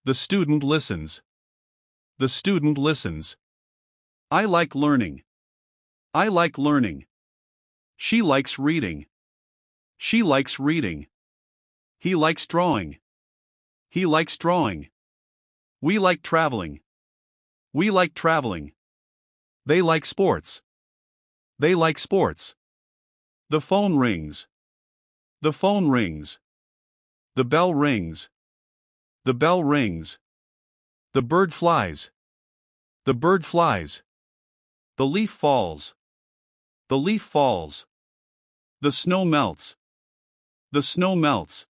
The student listens. The student listens. I like learning. I like learning. She likes reading. She likes reading. He likes drawing. He likes drawing. We like traveling. We like traveling. They like sports. They like sports. The phone rings. The phone rings. The bell rings. The bell rings. The bird flies. The bird flies. The leaf falls. The leaf falls. The snow melts. The snow melts.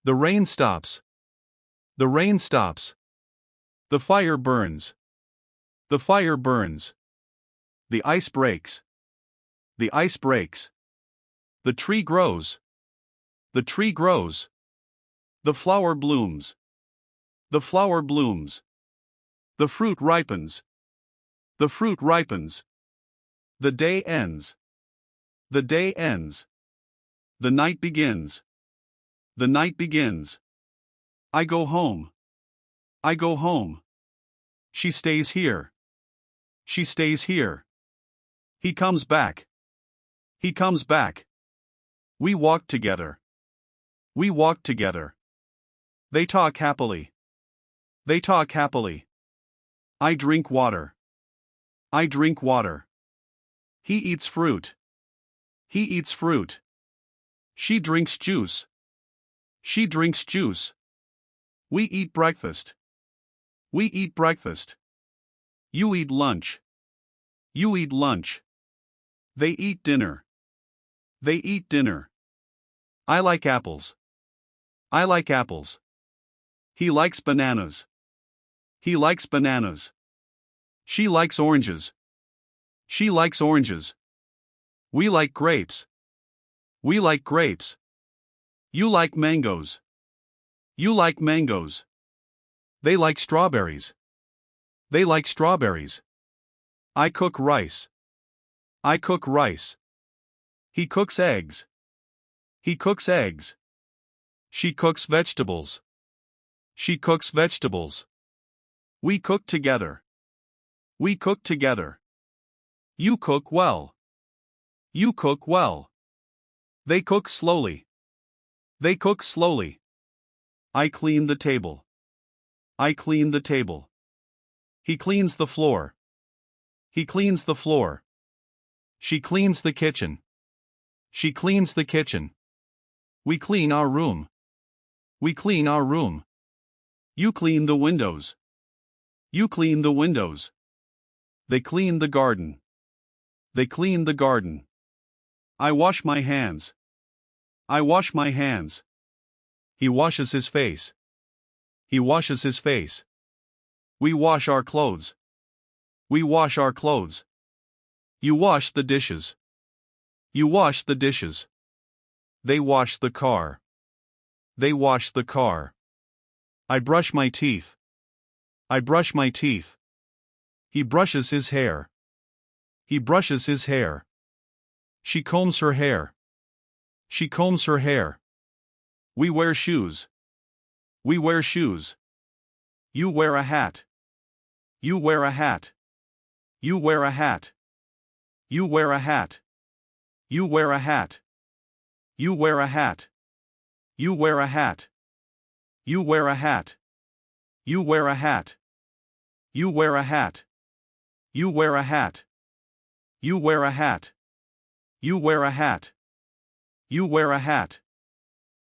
The rain stops. The rain stops. The fire burns. The fire burns. The ice breaks. The ice breaks. The tree grows. The tree grows. The flower blooms. The flower blooms. The fruit ripens. The fruit ripens. The day ends. The day ends. The night begins. The night begins. I go home. I go home. She stays here. She stays here. He comes back. He comes back. We walk together. We walk together. They talk happily. They talk happily. I drink water. I drink water. He eats fruit. He eats fruit. She drinks juice. She drinks juice. We eat breakfast. We eat breakfast. You eat lunch. You eat lunch. They eat dinner. They eat dinner. I like apples. I like apples. He likes bananas. He likes bananas. She likes oranges. She likes oranges. We like grapes. We like grapes. You like mangoes. You like mangoes. They like strawberries. They like strawberries. I cook rice. I cook rice. He cooks eggs. He cooks eggs. She cooks vegetables. She cooks vegetables. We cook together. We cook together. You cook well. You cook well. They cook slowly. They cook slowly. I clean the table. I clean the table. He cleans the floor. He cleans the floor. She cleans the kitchen. She cleans the kitchen. We clean our room. We clean our room. You clean the windows. You clean the windows. They clean the garden. They clean the garden. I wash my hands. I wash my hands. He washes his face. He washes his face. We wash our clothes. We wash our clothes. You wash the dishes. You wash the dishes. They wash the car. They wash the car. I brush my teeth. I brush my teeth. He brushes his hair. He brushes his hair. She combs her hair. She combs her hair. We wear shoes. We wear shoes. You wear a hat. You wear a hat. You wear a hat. You wear a hat. You wear a hat. You wear a hat. You wear a hat. You wear a hat. You wear a hat. You wear a hat. You wear a hat. You wear a hat. You wear a hat. You wear a hat.